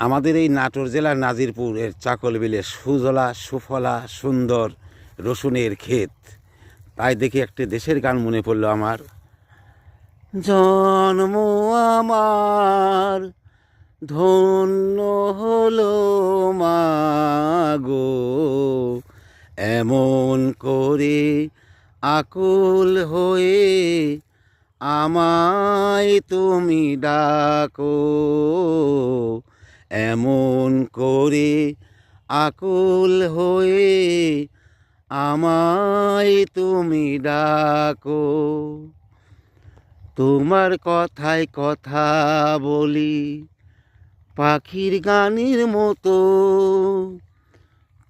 আমাদের এই নাটোর জেলার নাজিরপুরের চাকলবিলে সুজলা সুফলা সুন্দর রসুনের ক্ষেত। তাই দেখি একটি দেশের গান মনে পড়ল আমার। জন্ম আমার ধন্য হলো মাগো, এমন করে আকুল হয়ে আমায় তুমি ডাকো, এমন করে আকুল হয়ে আমায় তুমি ডাকো। তোমার কথায় কথা বলি পাখির গানের মতো,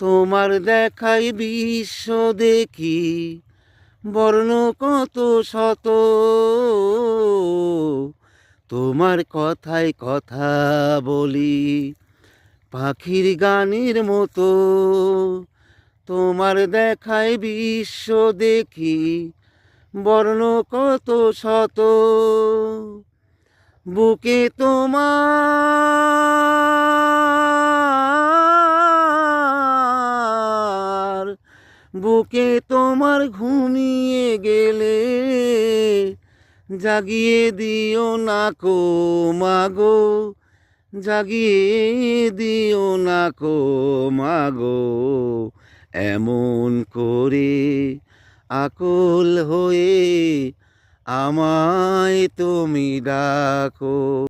তোমার দেখাই বিশ্ব দেখি বর্ণ কত শত। তোমার কথায় কথা বলি পাখির গানের মতো, তোমার দেখায় বিশ্ব দেখি বর্ণ কত শত। বুকে তোমার, বুকে তোমার ঘুমিয়ে গেলে জাগিয়ে দিও না কো মাগো, জাগিয়ে দিও না কো মাগো, এমন করে আকুল হয়ে আমায় তুমি ডাকো।